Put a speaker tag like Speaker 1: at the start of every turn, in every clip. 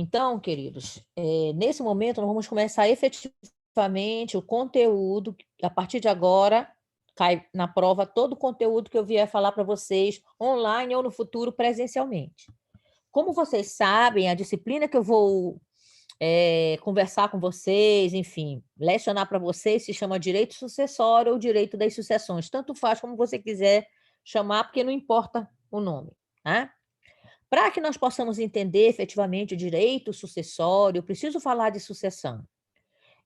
Speaker 1: Então, queridos, nesse momento nós vamos começar efetivamente o conteúdo, a partir de agora, cai na prova todo o conteúdo que eu vier falar para vocês, online ou no futuro presencialmente. Como vocês sabem, a disciplina que eu vou conversar com vocês, enfim, lecionar para vocês se chama direito sucessório ou direito das sucessões. Tanto faz como você quiser chamar, porque não importa o nome, tá? Para que nós possamos entender efetivamente o direito sucessório, eu preciso falar de sucessão.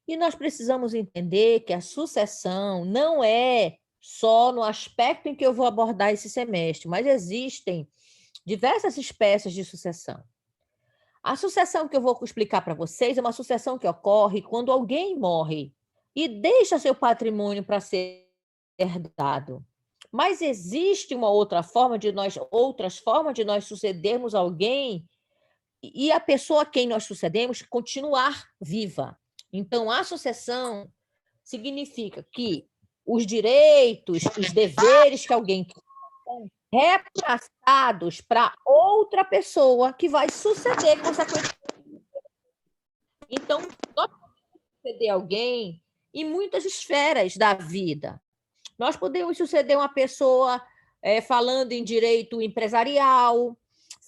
Speaker 1: E nós precisamos entender que a sucessão não é só no aspecto em que eu vou abordar esse semestre, mas existem diversas espécies de sucessão. A sucessão que eu vou explicar para vocês é uma sucessão que ocorre quando alguém morre e deixa seu patrimônio para ser herdado. Mas existe uma outras formas de nós sucedermos alguém e a pessoa a quem nós sucedemos continuar viva. Então, a sucessão significa que os direitos, os deveres que alguém são repassados para outra pessoa que vai suceder consequentemente. Então, nós podemos suceder alguém em muitas esferas da vida. Nós podemos suceder uma pessoa falando em direito empresarial,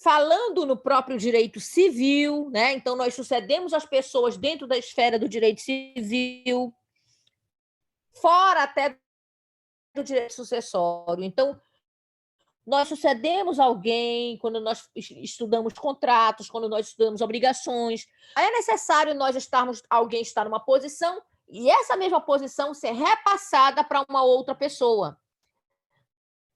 Speaker 1: falando no próprio direito civil, né? Então, nós sucedemos as pessoas dentro da esfera do direito civil, fora até do direito sucessório. Então, nós sucedemos alguém quando nós estudamos contratos, quando nós estudamos obrigações. É necessário alguém estar numa posição e essa mesma posição ser repassada para uma outra pessoa.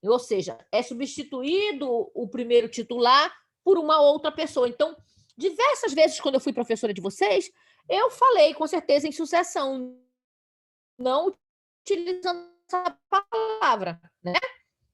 Speaker 1: Ou seja, é substituído o primeiro titular por uma outra pessoa. Então, diversas vezes, quando eu fui professora de vocês, eu falei com certeza em sucessão, não utilizando essa palavra, né?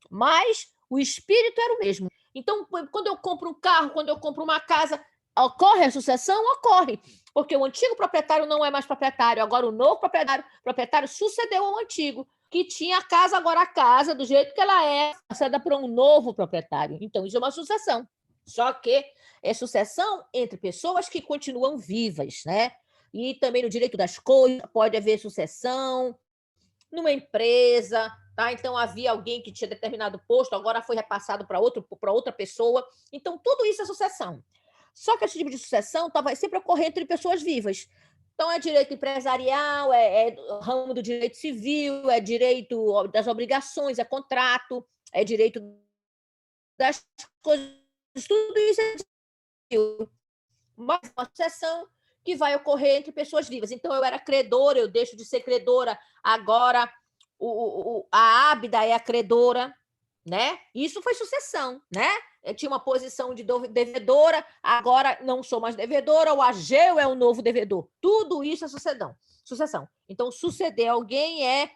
Speaker 1: Mas o espírito era o mesmo. Então, quando eu compro um carro, quando eu compro uma casa, ocorre a sucessão? Ocorre, porque o antigo proprietário não é mais proprietário, agora o novo proprietário sucedeu ao antigo, que tinha a casa, agora a casa, do jeito que ela é, passada para um novo proprietário. Então, isso é uma sucessão. Só que é sucessão entre pessoas que continuam vivas, né? E também no direito das coisas pode haver sucessão, numa empresa, tá? Então havia alguém que tinha determinado posto, agora foi repassado para outra pessoa. Então, tudo isso é sucessão. Só que esse tipo de sucessão vai sempre ocorrer entre pessoas vivas. Então, é direito empresarial, é ramo do direito civil, é direito das obrigações, é contrato, é direito das coisas, tudo isso é civil. Mas uma sucessão que vai ocorrer entre pessoas vivas. Então, eu era credora, eu deixo de ser credora, agora a Ábida é a credora, né? Isso foi sucessão, né? Eu tinha uma posição de devedora, agora não sou mais devedora, o Ageu é o novo devedor. Tudo isso é sucessão. Então, suceder alguém é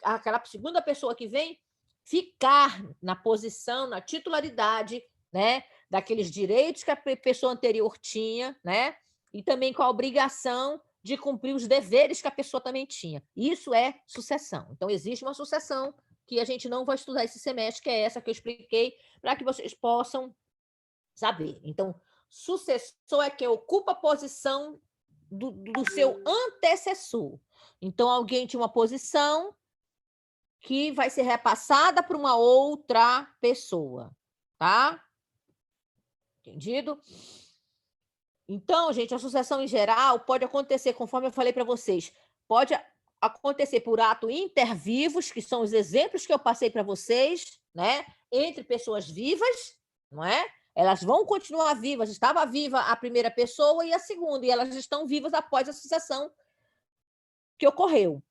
Speaker 1: aquela segunda pessoa que vem ficar na posição, na titularidade, né? Daqueles direitos que a pessoa anterior tinha, né? E também com a obrigação de cumprir os deveres que a pessoa também tinha. Isso é sucessão. Então, existe uma sucessão que a gente não vai estudar esse semestre, que é essa que eu expliquei, para que vocês possam saber. Então, sucessor é quem ocupa a posição do seu antecessor. Então, alguém tinha uma posição que vai ser repassada para uma outra pessoa, tá? Entendido? Então, gente, a sucessão em geral pode acontecer, conforme eu falei para vocês, pode acontecer por ato intervivos, que são os exemplos que eu passei para vocês, né? Entre pessoas vivas, não é? Elas vão continuar vivas. Estava viva a primeira pessoa e a segunda, e elas estão vivas após a sucessão que ocorreu.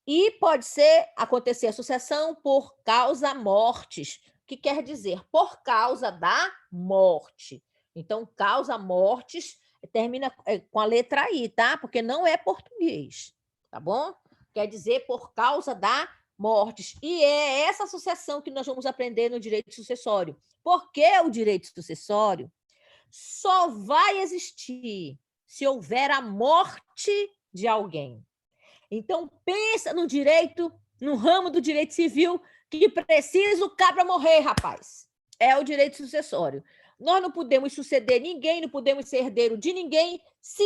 Speaker 1: E pode acontecer a sucessão por causa mortis, que quer dizer por causa da morte. Então, causa mortis termina com a letra I, tá? Porque não é português, tá bom? Quer dizer por causa da mortis. E é essa sucessão que nós vamos aprender no direito sucessório. Porque o direito sucessório só vai existir se houver a morte de alguém. Então, pensa no ramo do direito civil, que precisa o cabra morrer, rapaz. É o direito sucessório. Nós não podemos suceder ninguém, não podemos ser herdeiro de ninguém se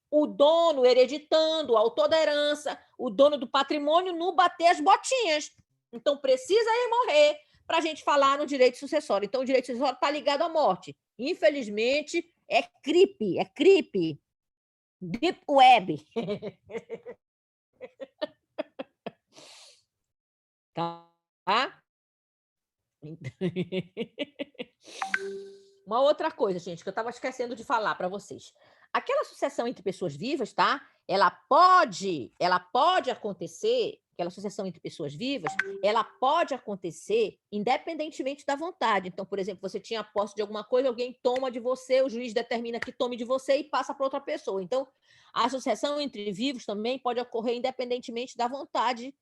Speaker 1: o dono hereditando, o autor da herança, o dono do patrimônio, não bater as botinhas. Então, precisa ele morrer para a gente falar no direito sucessório. Então, o direito sucessório está ligado à morte. Infelizmente, é creepy. Deep Web. Tá? Uma outra coisa, gente, que eu estava esquecendo de falar para vocês. Aquela sucessão entre pessoas vivas, tá? Ela pode acontecer, aquela sucessão entre pessoas vivas, ela pode acontecer independentemente da vontade. Então, por exemplo, você tinha posse de alguma coisa, alguém toma de você, o juiz determina que tome de você e passa para outra pessoa. Então, a sucessão entre vivos também pode ocorrer independentemente da vontade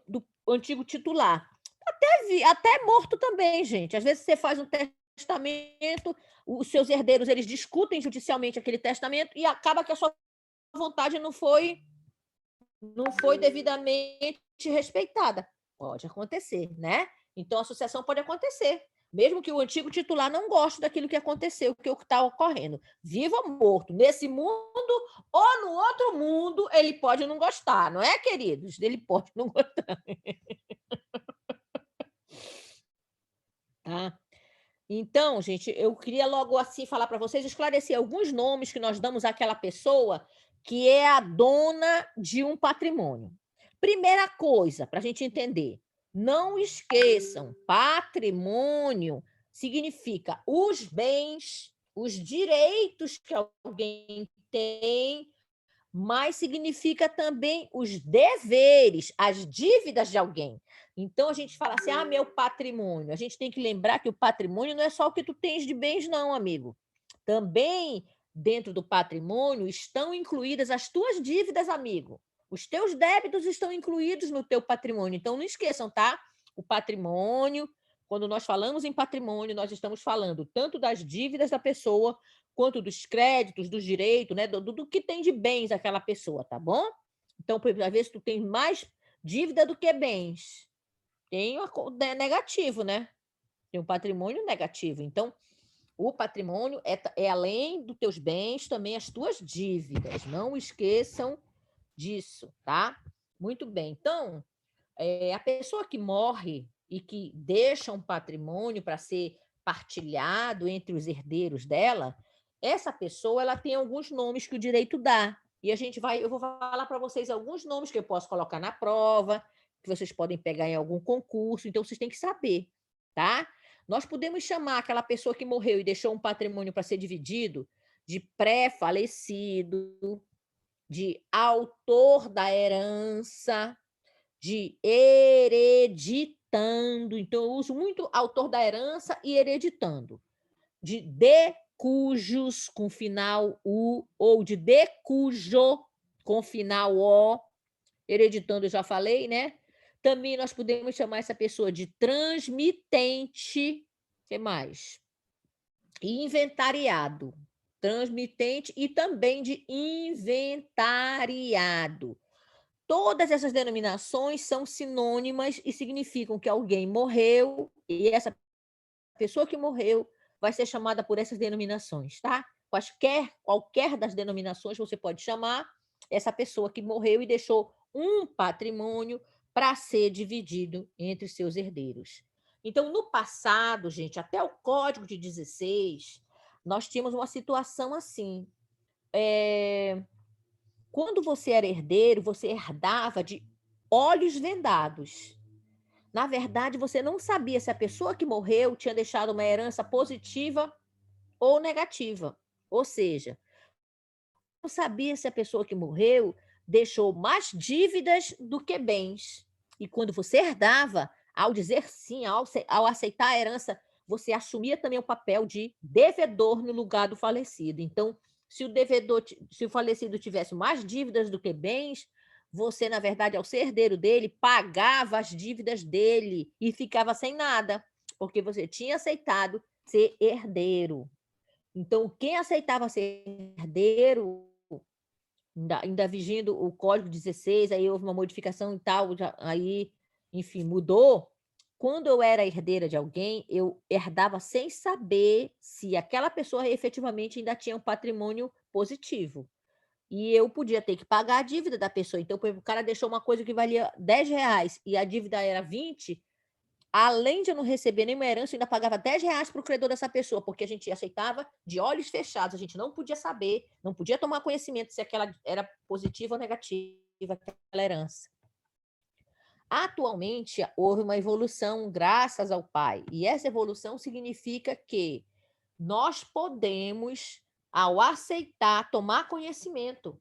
Speaker 1: do antigo titular. Até morto também, gente. Às vezes você faz um testamento, os seus herdeiros eles discutem judicialmente aquele testamento e acaba que a sua vontade não foi devidamente respeitada. Pode acontecer, né? Então a sucessão pode acontecer, mesmo que o antigo titular não goste daquilo que aconteceu, que está ocorrendo, vivo ou morto, nesse mundo ou no outro mundo, ele pode não gostar, não é, queridos? Ele pode não gostar. Tá? Então, gente, eu queria logo assim falar para vocês, esclarecer alguns nomes que nós damos àquela pessoa que é a dona de um patrimônio. Primeira coisa, para a gente entender, não esqueçam, patrimônio significa os bens, os direitos que alguém tem, mas significa também os deveres, as dívidas de alguém. Então, a gente fala assim, meu patrimônio. A gente tem que lembrar que o patrimônio não é só o que tu tens de bens, não, amigo. Também, dentro do patrimônio, estão incluídas as tuas dívidas, amigo. Os teus débitos estão incluídos no teu patrimônio. Então, não esqueçam, tá? O patrimônio, quando nós falamos em patrimônio, nós estamos falando tanto das dívidas da pessoa, quanto dos créditos, dos direitos, né? Do que tem de bens aquela pessoa, tá bom? Então, às vezes, tu tem mais dívida do que bens. Tem negativo, né? Tem um patrimônio negativo. Então, o patrimônio é além dos teus bens, também as tuas dívidas. Não esqueçam disso, tá? Muito bem. Então, a pessoa que morre e que deixa um patrimônio para ser partilhado entre os herdeiros dela, essa pessoa ela tem alguns nomes que o direito dá. E eu vou falar para vocês alguns nomes que eu posso colocar na prova, que vocês podem pegar em algum concurso, então vocês têm que saber, tá? Nós podemos chamar aquela pessoa que morreu e deixou um patrimônio para ser dividido de pré-falecido, de autor da herança, de hereditando. Então, eu uso muito autor da herança e hereditando. De cujos com final U, ou de cujo com final O. Hereditando, eu já falei, né? Também nós podemos chamar essa pessoa de transmitente. O que mais? Inventariado. Transmitente e também de inventariado. Todas essas denominações são sinônimas e significam que alguém morreu e essa pessoa que morreu vai ser chamada por essas denominações, tá? Qualquer das denominações você pode chamar essa pessoa que morreu e deixou um patrimônio para ser dividido entre seus herdeiros. Então, no passado, gente, até o Código de 16, nós tínhamos uma situação assim. Quando você era herdeiro, você herdava de olhos vendados. Na verdade, você não sabia se a pessoa que morreu tinha deixado uma herança positiva ou negativa. Ou seja, não sabia se a pessoa que morreu deixou mais dívidas do que bens. E quando você herdava, ao dizer sim, ao aceitar a herança, você assumia também o papel de devedor no lugar do falecido. Então, se o falecido tivesse mais dívidas do que bens, você, na verdade, ao ser herdeiro dele, pagava as dívidas dele e ficava sem nada, porque você tinha aceitado ser herdeiro. Então, quem aceitava ser herdeiro, ainda vigindo o Código 16, aí houve uma modificação e tal, aí, enfim, mudou. quando eu era herdeira de alguém, eu herdava sem saber se aquela pessoa efetivamente ainda tinha um patrimônio positivo. E eu podia ter que pagar a dívida da pessoa. Então, por exemplo, o cara deixou uma coisa que valia R$ 10 e a dívida era 20, além de eu não receber nenhuma herança, eu ainda pagava R$ 10 para o credor dessa pessoa, porque a gente aceitava de olhos fechados, a gente não podia saber, não podia tomar conhecimento se aquela era positiva ou negativa, aquela herança. Atualmente, houve uma evolução graças ao pai, e essa evolução significa que nós podemos, ao aceitar, tomar conhecimento,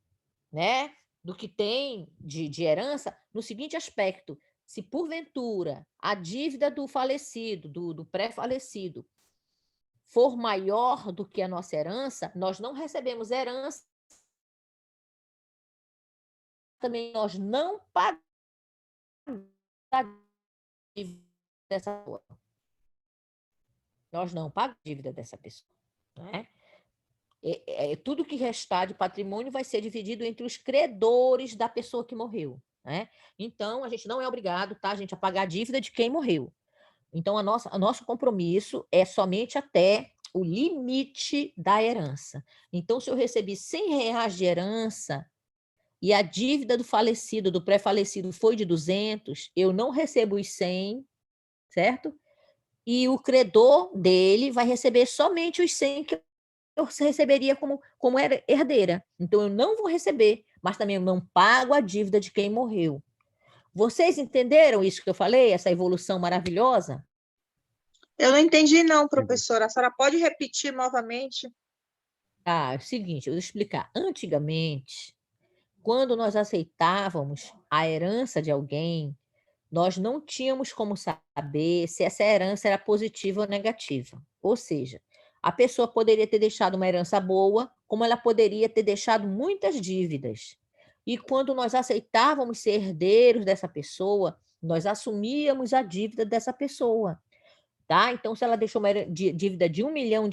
Speaker 1: né, do que tem de herança, no seguinte aspecto: se porventura a dívida do falecido, do pré-falecido, for maior do que a nossa herança, nós não recebemos herança, também nós não pagamos a dívida dessa pessoa. Nós não pagamos a dívida dessa pessoa, né? Tudo que restar de patrimônio vai ser dividido entre os credores da pessoa que morreu, né? Então, a gente não é obrigado, tá, gente, a pagar a dívida de quem morreu. Então, o nosso compromisso é somente até o limite da herança. Então, se eu recebi R$ 100 de herança e a dívida do falecido, do pré-falecido, foi de 200, eu não recebo os 100, certo? E o credor dele vai receber somente os 100 que eu receberia como herdeira. Então, eu não vou receber, mas também eu não pago a dívida de quem morreu. Vocês entenderam isso que eu falei, essa evolução maravilhosa?
Speaker 2: Eu não entendi não, professora. A senhora pode repetir novamente?
Speaker 1: É o seguinte, eu vou explicar. Antigamente, quando nós aceitávamos a herança de alguém, nós não tínhamos como saber se essa herança era positiva ou negativa. Ou seja, a pessoa poderia ter deixado uma herança boa, como ela poderia ter deixado muitas dívidas. E quando nós aceitávamos ser herdeiros dessa pessoa, nós assumíamos a dívida dessa pessoa, tá? Então, se ela deixou uma dívida de R$ 1 milhão,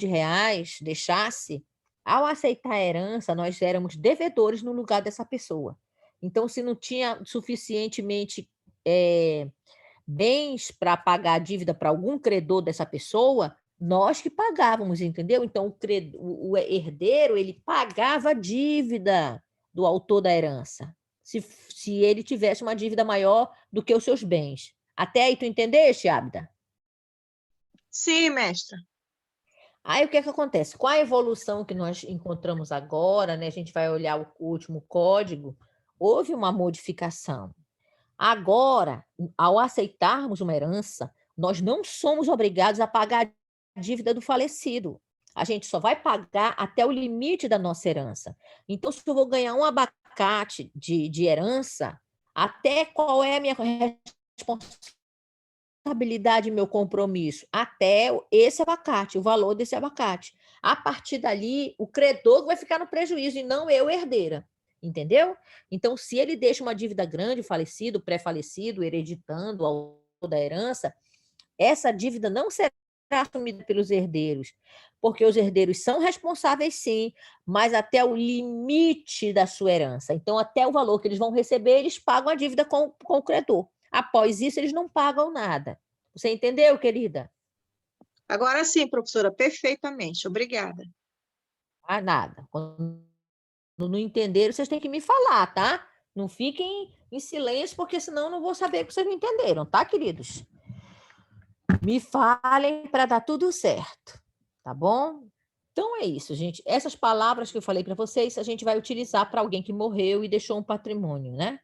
Speaker 1: deixasse, ao aceitar a herança, nós éramos devedores no lugar dessa pessoa. Então, se não tinha suficientemente bens para pagar a dívida para algum credor dessa pessoa, nós que pagávamos, entendeu? Então, o herdeiro, ele pagava a dívida do autor da herança, se ele tivesse uma dívida maior do que os seus bens. Até aí, tu entendeste, Abda?
Speaker 2: Sim, mestra.
Speaker 1: Aí o que é que acontece? Com a evolução que nós encontramos agora, né, a gente vai olhar o último código, houve uma modificação. Agora, ao aceitarmos uma herança, nós não somos obrigados a pagar a dívida do falecido. A gente só vai pagar até o limite da nossa herança. Então, se eu vou ganhar um abacate de herança, até qual é a minha responsabilidade, meu compromisso? Até esse abacate, o valor desse abacate. A partir dali, o credor vai ficar no prejuízo e não eu, herdeira. Entendeu? Então, se ele deixa uma dívida grande, falecido, pré-falecido, hereditando ao da herança, essa dívida não será assumida pelos herdeiros, porque os herdeiros são responsáveis, sim, mas até o limite da sua herança. Então, até o valor que eles vão receber, eles pagam a dívida com o credor. Após isso, eles não pagam nada. Você entendeu, querida?
Speaker 2: Agora sim, professora, perfeitamente. Obrigada.
Speaker 1: Ah, nada. Quando não entenderam, vocês têm que me falar, tá? Não fiquem em silêncio, porque senão eu não vou saber que vocês não entenderam, tá, queridos? Me falem para dar tudo certo, tá bom? Então é isso, gente. Essas palavras que eu falei para vocês, a gente vai utilizar para alguém que morreu e deixou um patrimônio, né?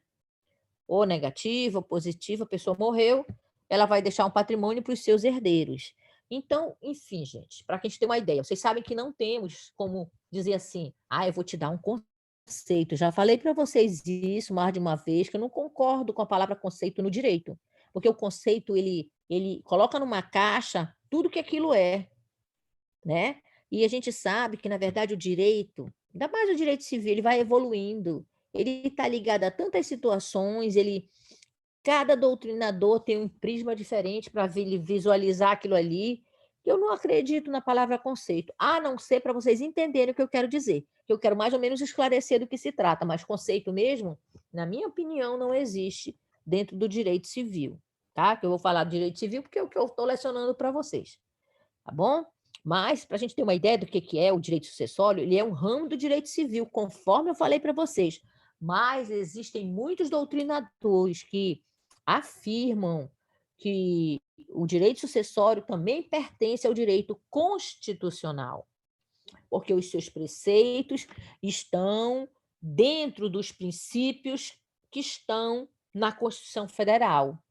Speaker 1: Ou negativo, ou positivo, a pessoa morreu, ela vai deixar um patrimônio para os seus herdeiros. Então, enfim, gente, para que a gente tenha uma ideia, vocês sabem que não temos como dizer assim, eu vou te dar um conceito. Já falei para vocês isso mais de uma vez, que eu não concordo com a palavra conceito no direito, porque o conceito ele coloca numa caixa tudo que aquilo é, né? E a gente sabe que, na verdade, o direito, ainda mais o direito civil, ele vai evoluindo. Ele está ligado a tantas situações, cada doutrinador tem um prisma diferente para visualizar aquilo ali. Eu não acredito na palavra conceito, a não ser para vocês entenderem o que eu quero dizer. Eu quero mais ou menos esclarecer do que se trata, mas conceito mesmo, na minha opinião, não existe dentro do direito civil, tá? Que eu vou falar do direito civil, porque é o que eu estou lecionando para vocês, tá bom? Mas, para a gente ter uma ideia do que é o direito sucessório, ele é um ramo do direito civil, conforme eu falei para vocês. Mas existem muitos doutrinadores que afirmam que o direito sucessório também pertence ao direito constitucional, porque os seus preceitos estão dentro dos princípios que estão na Constituição Federal.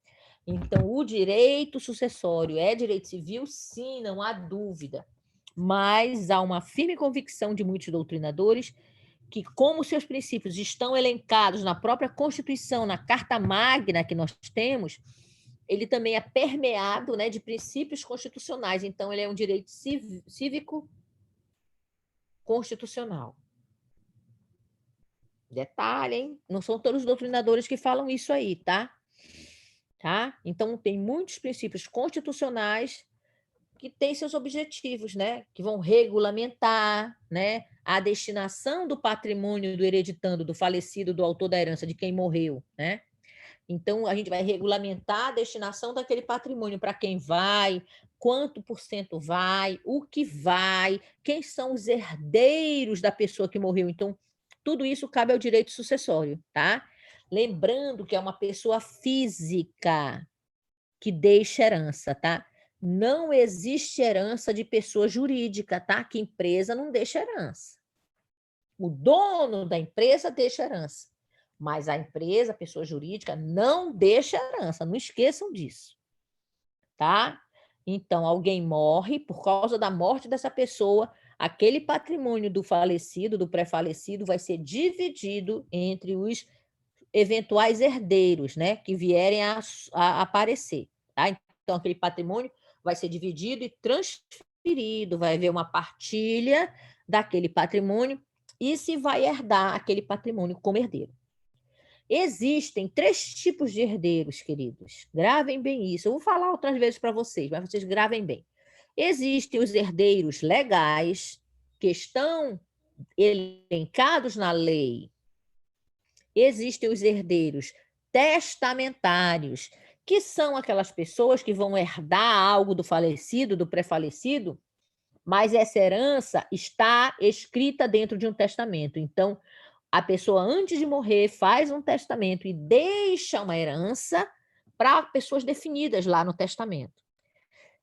Speaker 1: Então, o direito sucessório é direito civil? Sim, não há dúvida. Mas há uma firme convicção de muitos doutrinadores que, como seus princípios estão elencados na própria Constituição, na Carta Magna que nós temos, ele também é permeado, né, de princípios constitucionais. Então, ele é um direito cívico constitucional. Detalhe, hein? Não são todos os doutrinadores que falam isso aí, tá? Tá? Então, tem muitos princípios constitucionais que têm seus objetivos, né? Que vão regulamentar, né, a destinação do patrimônio do hereditando, do falecido, do autor da herança, de quem morreu, né? Então, a gente vai regulamentar a destinação daquele patrimônio, para quem vai, quanto por cento vai, o que vai, quem são os herdeiros da pessoa que morreu. Então, tudo isso cabe ao direito sucessório, tá? Lembrando que é uma pessoa física que deixa herança, tá? Não existe herança de pessoa jurídica, tá? Que empresa não deixa herança. O dono da empresa deixa herança, mas a empresa, a pessoa jurídica, não deixa herança. Não esqueçam disso, tá? Então, alguém morre, por causa da morte dessa pessoa, aquele patrimônio do falecido, do pré-falecido, vai ser dividido entre os eventuais herdeiros, né, que vierem a aparecer, tá? Então, aquele patrimônio vai ser dividido e transferido, vai haver uma partilha daquele patrimônio e se vai herdar aquele patrimônio como herdeiro. Existem 3 tipos de herdeiros, queridos. Gravem bem isso. Eu vou falar outras vezes para vocês, mas vocês gravem bem. Existem os herdeiros legais, que estão elencados na lei. Existem os herdeiros testamentários, que são aquelas pessoas que vão herdar algo do falecido, do pré-falecido, mas essa herança está escrita dentro de um testamento. Então, a pessoa, antes de morrer, faz um testamento e deixa uma herança para pessoas definidas lá no testamento.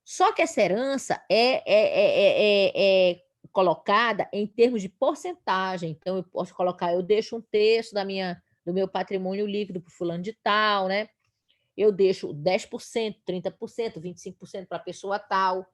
Speaker 1: Só que essa herança é colocada em termos de porcentagem. Então, eu posso colocar, eu deixo um terço do meu patrimônio líquido para o fulano de tal, né? Eu deixo 10%, 30%, 25% para a pessoa tal,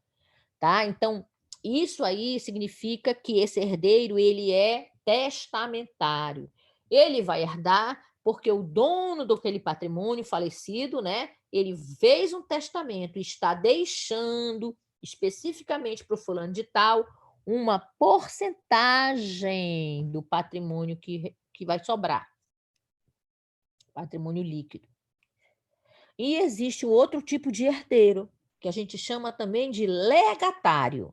Speaker 1: tá? Então, isso aí significa que esse herdeiro, ele é testamentário. Ele vai herdar porque o dono daquele patrimônio falecido, né, ele fez um testamento e está deixando especificamente para o fulano de tal uma porcentagem do patrimônio que vai sobrar, patrimônio líquido. E existe o outro tipo de herdeiro, que a gente chama também de legatário.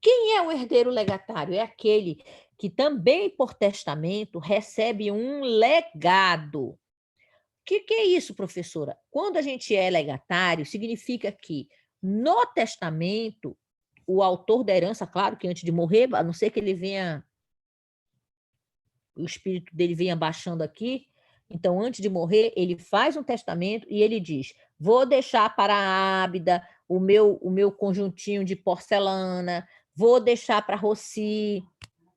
Speaker 1: Quem é o herdeiro legatário? É aquele que também, por testamento, recebe um legado. O que é isso, professora? Quando a gente é legatário, significa que no testamento, o autor da herança, claro que antes de morrer, a não ser que ele venha, o espírito dele venha baixando aqui, então antes de morrer, ele faz um testamento e ele diz: vou deixar para a Ábida o meu conjuntinho de porcelana, vou deixar para Rossi,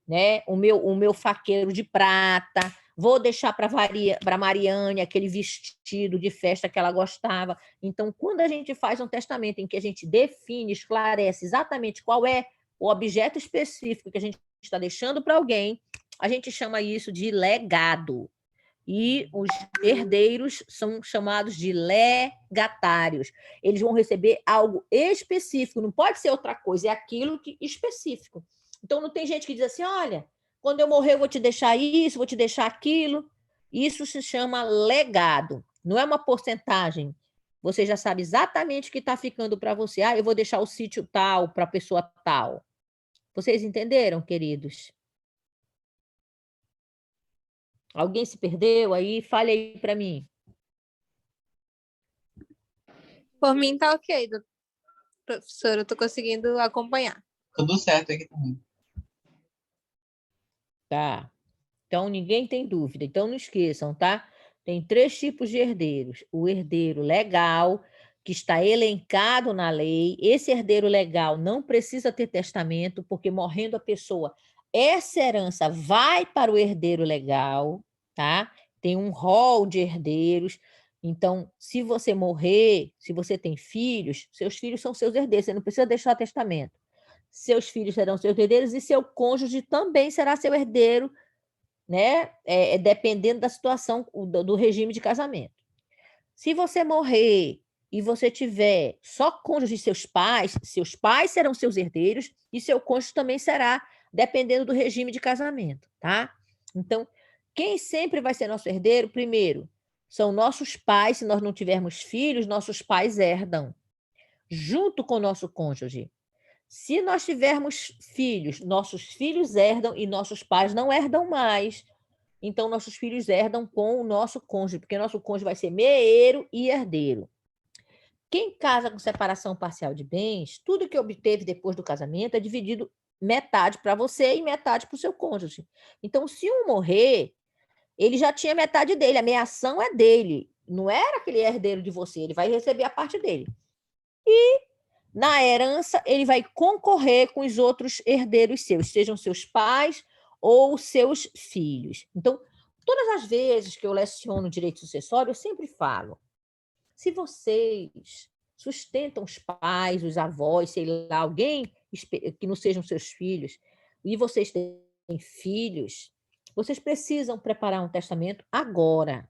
Speaker 1: né, o meu faqueiro de prata, vou deixar para Mariane aquele vestido de festa que ela gostava. Então, quando a gente faz um testamento em que a gente define, esclarece exatamente qual é o objeto específico que a gente está deixando para alguém, a gente chama isso de legado. E os herdeiros são chamados de legatários. Eles vão receber algo específico, não pode ser outra coisa, é aquilo que específico. Então, não tem gente que diz assim: olha, quando eu morrer, eu vou te deixar isso, vou te deixar aquilo. Isso se chama legado, não é uma porcentagem. Você já sabe exatamente o que está ficando para você. Ah, eu vou deixar o sítio tal para a pessoa tal. Vocês entenderam, queridos? Alguém se perdeu aí? Fale aí para mim.
Speaker 3: Por mim tá ok, professora, eu tô conseguindo acompanhar.
Speaker 4: Tudo certo aqui também.
Speaker 1: Tá. Então, ninguém tem dúvida. Então, não esqueçam, tá? Tem 3 tipos de herdeiros. O herdeiro legal, que está elencado na lei. Esse herdeiro legal não precisa ter testamento, porque morrendo a pessoa, essa herança vai para o herdeiro legal, tá? Tem um rol de herdeiros. Então, se você morrer, se você tem filhos, seus filhos são seus herdeiros. Você não precisa deixar testamento. Seus filhos serão seus herdeiros e seu cônjuge também será seu herdeiro, né? Dependendo da situação, do regime de casamento. Se você morrer e você tiver só cônjuge de seus pais serão seus herdeiros e seu cônjuge também será, dependendo do regime de casamento, tá? Então, quem sempre vai ser nosso herdeiro, primeiro, são nossos pais. Se nós não tivermos filhos, nossos pais herdam, junto com o nosso cônjuge. Se nós tivermos filhos, nossos filhos herdam e nossos pais não herdam mais. Então, nossos filhos herdam com o nosso cônjuge, porque nosso cônjuge vai ser meeiro e herdeiro. Quem casa com separação parcial de bens, tudo que obteve depois do casamento é dividido metade para você e metade para o seu cônjuge. Então, se um morrer, ele já tinha metade dele, a meação é dele, não era aquele herdeiro de você, ele vai receber a parte dele. E na herança, ele vai concorrer com os outros herdeiros seus, sejam seus pais ou seus filhos. Então, todas as vezes que eu leciono direito sucessório, eu sempre falo: se vocês sustentam os pais, os avós, sei lá, alguém que não sejam seus filhos, e vocês têm filhos, vocês precisam preparar um testamento agora,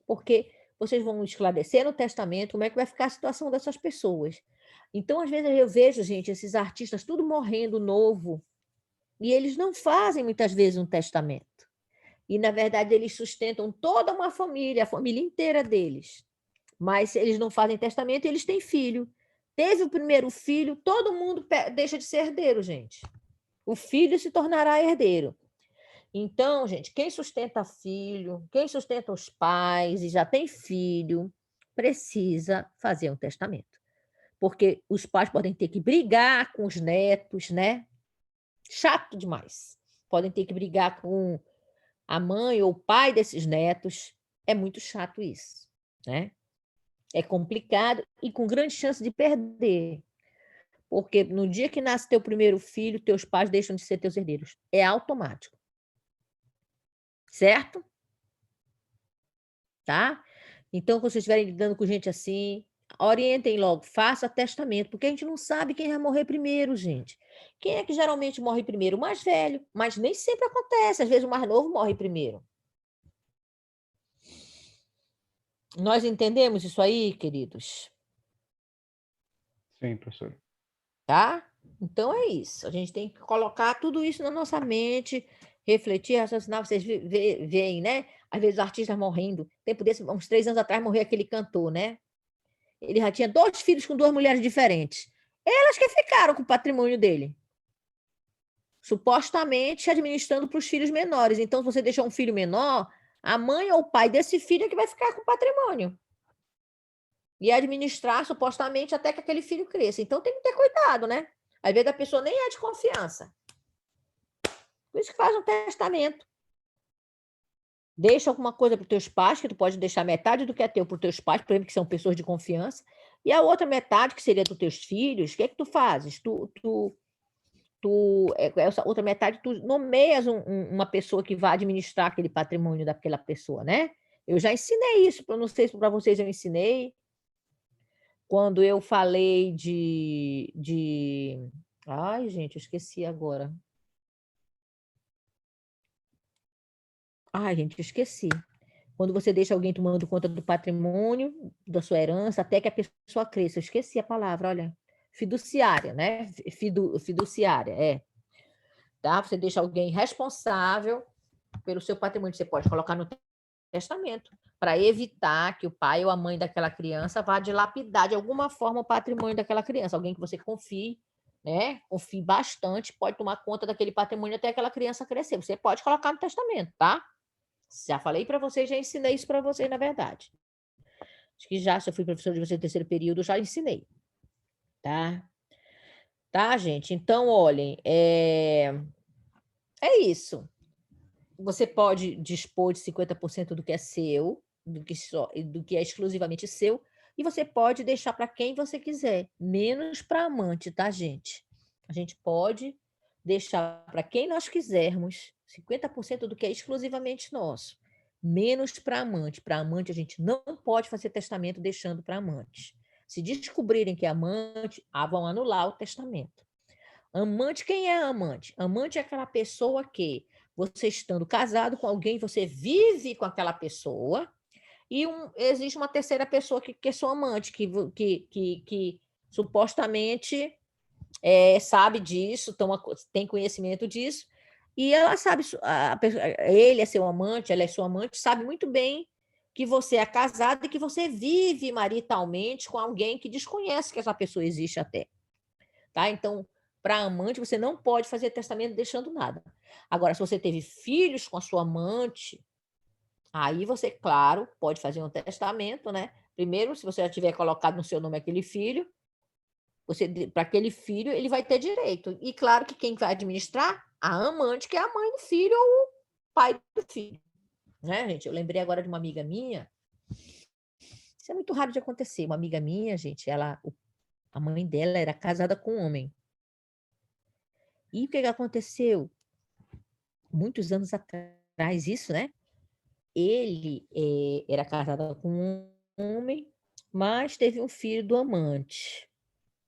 Speaker 1: porque vocês vão esclarecer no testamento como é que vai ficar a situação dessas pessoas. Então, às vezes, eu vejo, gente, esses artistas tudo morrendo novo, e eles não fazem, muitas vezes, um testamento. E, na verdade, eles sustentam toda uma família, a família inteira deles. Mas eles não fazem testamento e eles têm filho. Teve o primeiro filho, todo mundo deixa de ser herdeiro, gente. O filho se tornará herdeiro. Então, gente, quem sustenta filho, quem sustenta os pais e já tem filho, precisa fazer um testamento. Porque os pais podem ter que brigar com os netos, né? Chato demais. Podem ter que brigar com a mãe ou o pai desses netos. É muito chato isso, né? É complicado e com grande chance de perder. Porque no dia que nasce teu primeiro filho, teus pais deixam de ser teus herdeiros. É automático. Certo? Tá? Então, quando vocês estiverem lidando com gente assim, orientem logo, faça testamento, porque a gente não sabe quem vai morrer primeiro, gente. Quem é que geralmente morre primeiro? O mais velho, mas nem sempre acontece. Às vezes o mais novo morre primeiro. Nós entendemos isso aí, queridos?
Speaker 5: Sim, professor.
Speaker 1: Tá? Então é isso. A gente tem que colocar tudo isso na nossa mente, refletir, raciocinar. Vocês veem, né? Às vezes o artista morrendo. Tempo desse, uns 3 anos atrás, morreu aquele cantor, né? Ele já tinha 2 filhos com 2 mulheres diferentes. Elas que ficaram com o patrimônio dele. Supostamente administrando para os filhos menores. Então, se você deixar um filho menor, a mãe ou o pai desse filho é que vai ficar com o patrimônio. E administrar, supostamente, até que aquele filho cresça. Então, tem que ter cuidado, né? Às vezes a pessoa nem é de confiança. Por isso que faz um testamento. Deixa alguma coisa para os teus pais, que tu pode deixar metade do que é teu para os teus pais, por exemplo, que são pessoas de confiança, e a outra metade, que seria dos teus filhos, o que é que tu fazes? Essa outra metade, tu nomeias uma pessoa que vai administrar aquele patrimônio daquela pessoa, né? Eu já ensinei isso, não sei se para vocês eu ensinei, quando eu falei Ai, gente, eu esqueci agora. Ai, gente, eu esqueci. Quando você deixa alguém tomando conta do patrimônio, da sua herança, até que a pessoa cresça. Eu esqueci a palavra, olha. Fiduciária, né? Fiduciária, é. Tá? Você deixa alguém responsável pelo seu patrimônio. Você pode colocar no testamento, para evitar que o pai ou a mãe daquela criança vá dilapidar de alguma forma o patrimônio daquela criança. Alguém que você confie, né? Confie bastante, pode tomar conta daquele patrimônio até aquela criança crescer. Você pode colocar no testamento, tá? Já falei para vocês, já ensinei isso para vocês, na verdade. Acho que já, se eu fui professora de você no terceiro período, eu já ensinei, tá? Tá, gente? Então, olhem, é isso. Você pode dispor de 50% do que é seu, do que é exclusivamente seu, e você pode deixar para quem você quiser, menos para amante, tá, gente? A gente pode deixar para quem nós quisermos, 50% do que é exclusivamente nosso, menos para amante. Para amante, a gente não pode fazer testamento deixando para amante. Se descobrirem que é amante, vão anular o testamento. Amante, quem é amante? Amante é aquela pessoa que você estando casado com alguém, você vive com aquela pessoa e existe uma terceira pessoa que é sua amante, que supostamente sabe disso, tem conhecimento disso, e ela sabe, ele é seu amante, ela é sua amante, sabe muito bem que você é casado e que você vive maritalmente com alguém que desconhece que essa pessoa existe até. Tá? Então, para amante, você não pode fazer testamento deixando nada. Agora, se você teve filhos com a sua amante, aí você, claro, pode fazer um testamento, né? Primeiro, se você já tiver colocado no seu nome aquele filho, para aquele filho, ele vai ter direito. E claro que quem vai administrar? A amante, que é a mãe do filho ou o pai do filho. Né, gente? Eu lembrei agora de uma amiga minha. Isso é muito raro de acontecer. Uma amiga minha, gente, a mãe dela era casada com um homem. E o que aconteceu? Muitos anos atrás, isso, né? Ele era casado com um homem, mas teve um filho do amante.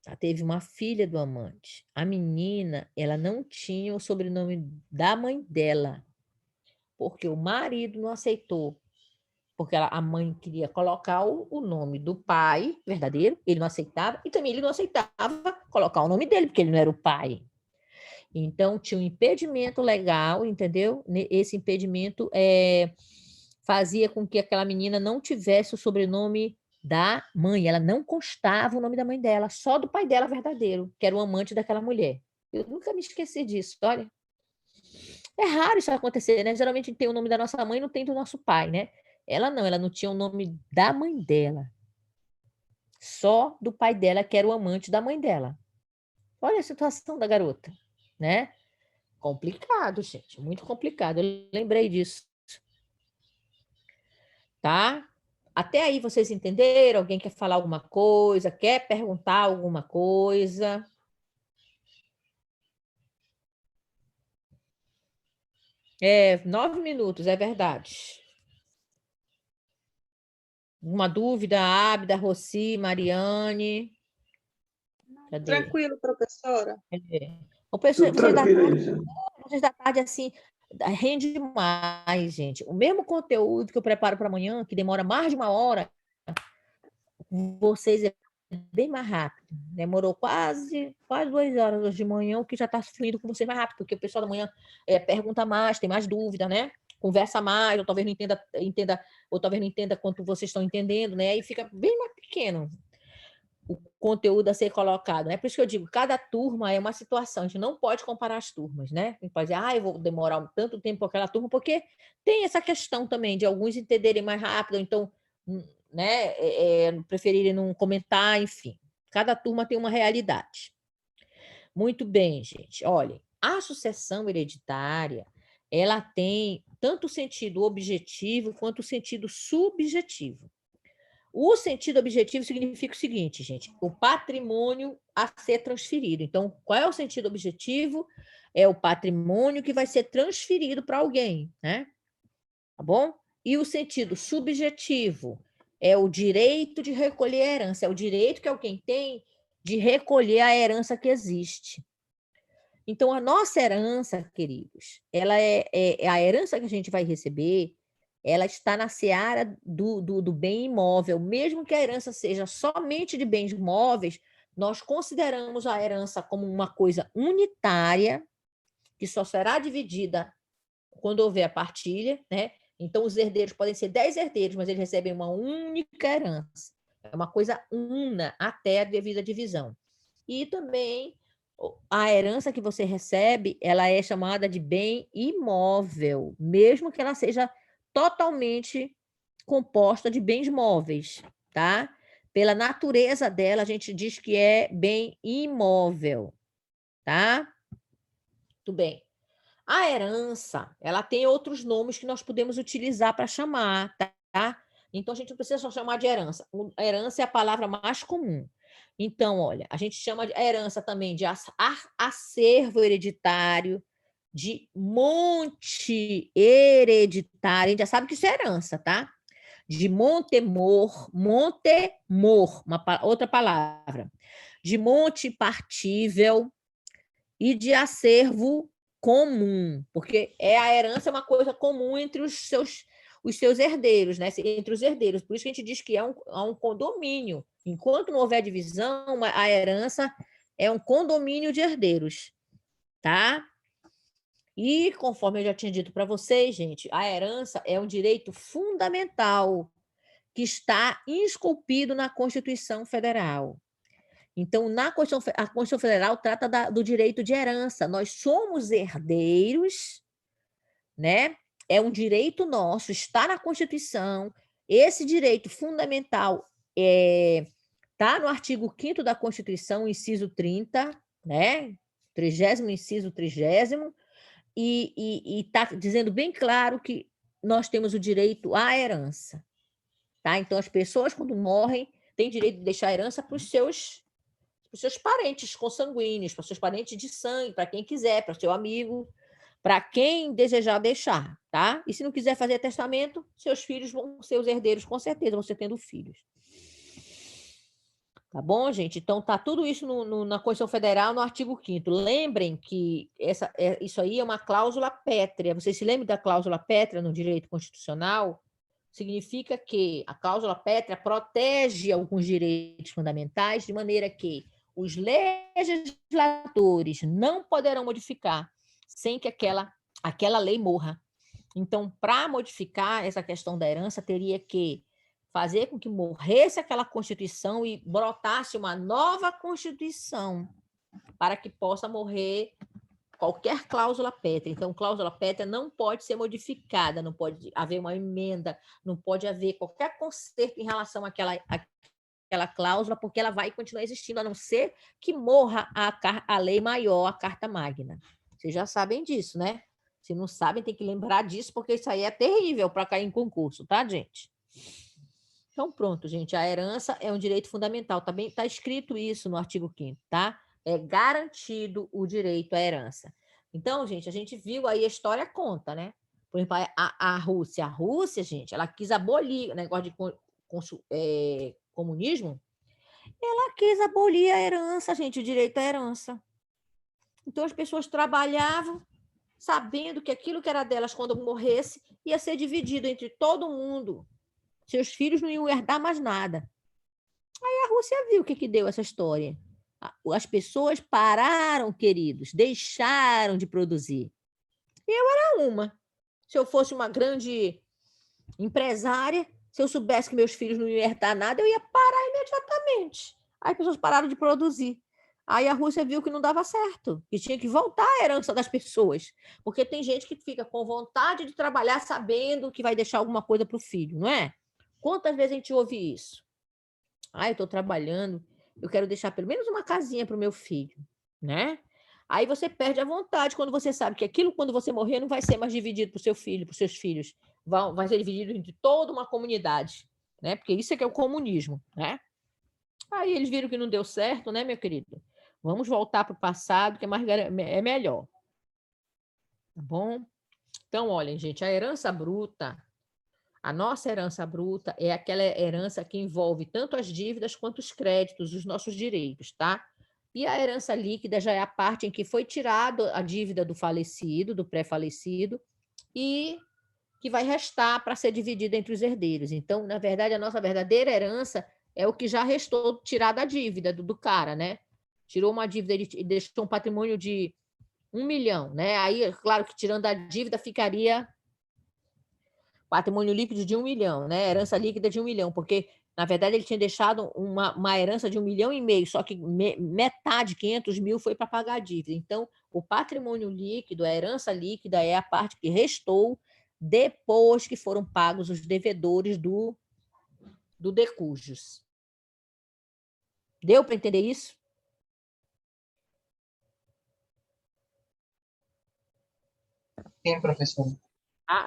Speaker 1: Ela teve uma filha do amante. A menina, ela não tinha o sobrenome da mãe dela, porque o marido não aceitou. Porque a mãe queria colocar o nome do pai verdadeiro, ele não aceitava, e também ele não aceitava colocar o nome dele, porque ele não era o pai. Então, tinha um impedimento legal, entendeu? Esse impedimento fazia com que aquela menina não tivesse o sobrenome da mãe. Ela não constava o nome da mãe dela, só do pai dela verdadeiro, que era o amante daquela mulher. Eu nunca me esqueci disso, olha. É raro isso acontecer, né? Geralmente tem o nome da nossa mãe e não tem do nosso pai, né? Ela não tinha o nome da mãe dela. Só do pai dela, que era o amante da mãe dela. Olha a situação da garota, né? Complicado, gente, muito complicado. Eu lembrei disso. Tá? Até aí vocês entenderam? Alguém quer falar alguma coisa? Quer perguntar alguma coisa? É, 9 minutos, é verdade. Uma dúvida? Ábida, Rossi, Mariane? Cadê?
Speaker 2: Tranquilo, professora.
Speaker 1: O pessoal,
Speaker 4: Tudo tranquilo aí, gente.
Speaker 1: vocês da tarde, assim, rende demais, gente. O mesmo conteúdo que eu preparo para amanhã, que demora mais de 1 hora, vocês é bem mais rápido. Demorou quase 2 horas hoje de manhã, o que já está fluindo com vocês mais rápido, porque o pessoal da manhã pergunta mais, tem mais dúvida, né? Conversa mais, ou talvez não entenda, ou talvez não entenda quanto vocês estão entendendo, né? Aí fica bem mais pequeno o conteúdo a ser colocado, né? Por isso que eu digo, cada turma é uma situação, a gente não pode comparar as turmas, né? A gente pode dizer, eu vou demorar tanto tempo com aquela turma, porque tem essa questão também de alguns entenderem mais rápido, ou então, né, preferirem não comentar, enfim. Cada turma tem uma realidade. Muito bem, gente. Olhem, a sucessão hereditária, ela tem tanto o sentido objetivo quanto o sentido subjetivo. O sentido objetivo significa o seguinte, gente, o patrimônio a ser transferido. Então, qual é o sentido objetivo? É o patrimônio que vai ser transferido para alguém, né? Tá bom? E o sentido subjetivo é o direito de recolher a herança, é o direito que alguém tem de recolher a herança que existe. Então, a nossa herança, queridos, ela é a herança que a gente vai receber, ela está na seara do bem imóvel. Mesmo que a herança seja somente de bens móveis, nós consideramos a herança como uma coisa unitária, que só será dividida quando houver a partilha, né? Então, os herdeiros podem ser 10 herdeiros, mas eles recebem uma única herança. É uma coisa una até a devida divisão. E também a herança que você recebe, ela é chamada de bem imóvel, mesmo que ela seja totalmente composta de bens móveis, tá? Pela natureza dela, a gente diz que é bem imóvel, tá? Tudo bem. A herança, ela tem outros nomes que nós podemos utilizar para chamar, tá? Então, a gente não precisa só chamar de herança. Herança é a palavra mais comum. Então, olha, a gente chama de herança também de acervo hereditário, de monte hereditário. A gente já sabe que isso é herança, tá? De montemor, outra palavra. De monte partível e de acervo comum, porque a herança é uma coisa comum entre os seus herdeiros, né? Entre os herdeiros. Por isso que a gente diz que é um condomínio. Enquanto não houver divisão, a herança é um condomínio de herdeiros, tá? E conforme eu já tinha dito para vocês, gente, a herança é um direito fundamental que está esculpido na Constituição Federal. Então, a Constituição Federal trata do direito de herança. Nós somos herdeiros, né? É um direito nosso, está na Constituição. Esse direito fundamental está no artigo 5º da Constituição, inciso 30, né? 30º, inciso 30º, e está dizendo bem claro que nós temos o direito à herança. Tá? Então, as pessoas, quando morrem, têm direito de deixar a herança para os seus parentes consanguíneos, para os seus parentes de sangue, para quem quiser, para o seu amigo, para quem desejar deixar, tá? E se não quiser fazer testamento, seus filhos vão ser os herdeiros, com certeza, você tendo filhos. Tá bom, gente? Então, tá tudo isso na Constituição Federal, no artigo 5º. Lembrem que isso aí é uma cláusula pétrea. Vocês se lembram da cláusula pétrea no direito constitucional? Significa que a cláusula pétrea protege alguns direitos fundamentais, de maneira que os legisladores não poderão modificar sem que aquela lei morra. Então, para modificar essa questão da herança, teria que fazer com que morresse aquela Constituição e brotasse uma nova Constituição para que possa morrer qualquer cláusula pétrea. Então, cláusula pétrea não pode ser modificada, não pode haver uma emenda, não pode haver qualquer conserto em relação àquela cláusula, porque ela vai continuar existindo, a não ser que morra a lei maior, a Carta Magna. Vocês já sabem disso, né? Se não sabem, tem que lembrar disso, porque isso aí é terrível para cair em concurso, tá, gente? Então, pronto, gente. A herança é um direito fundamental. Também está escrito isso no artigo 5º, tá? É garantido o direito à herança. Então, gente, a gente viu aí, a história conta, né? Por exemplo, a Rússia, gente, ela quis abolir o negócio de comunismo, ela quis abolir a herança, gente, o direito à herança. Então, as pessoas trabalhavam sabendo que aquilo que era delas quando morresse ia ser dividido entre todo mundo. Seus filhos não iam herdar mais nada. Aí a Rússia viu o que deu essa história. As pessoas pararam, queridos, deixaram de produzir. Eu era uma. Se eu fosse uma grande empresária, se eu soubesse que meus filhos não iam herdar nada, eu ia parar imediatamente. Aí as pessoas pararam de produzir. Aí a Rússia viu que não dava certo, que tinha que voltar a herança das pessoas. Porque tem gente que fica com vontade de trabalhar sabendo que vai deixar alguma coisa para o filho, não é? Quantas vezes a gente ouve isso? Eu estou trabalhando, eu quero deixar pelo menos uma casinha para o meu filho, né? Aí você perde a vontade quando você sabe que aquilo, quando você morrer, não vai ser mais dividido para o seu filho, para os seus filhos. Vai ser dividido entre toda uma comunidade, né? Porque isso é que é o comunismo, né? Aí eles viram que não deu certo, né, meu querido? Vamos voltar para o passado, que é melhor. Tá bom? Então, olhem, gente, a herança bruta, a nossa herança bruta é aquela herança que envolve tanto as dívidas quanto os créditos, os nossos direitos, tá? E a herança líquida já é a parte em que foi tirada a dívida do falecido, do pré-falecido, e que vai restar para ser dividida entre os herdeiros. Então, na verdade, a nossa verdadeira herança é o que já restou tirar da dívida do cara, né? Tirou uma dívida e deixou um patrimônio de 1 milhão, né? Aí, claro que tirando a dívida ficaria patrimônio líquido de 1 milhão, né? Herança líquida de 1 milhão, porque, na verdade, ele tinha deixado uma herança de 1,5 milhão, só que metade, 500 mil, foi para pagar a dívida. Então, o patrimônio líquido, a herança líquida, é a parte que restou depois que foram pagos os devedores do do Decujos. Deu para entender isso?
Speaker 4: Sim, professora.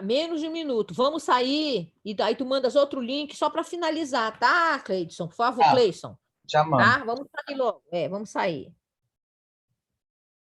Speaker 1: Menos de um minuto. Vamos sair e daí tu mandas outro link só para finalizar, tá, Cleidson? Por favor,
Speaker 4: Tá.
Speaker 1: Cleidson.
Speaker 4: Já mando.
Speaker 1: Tá? Vamos sair logo. Vamos sair.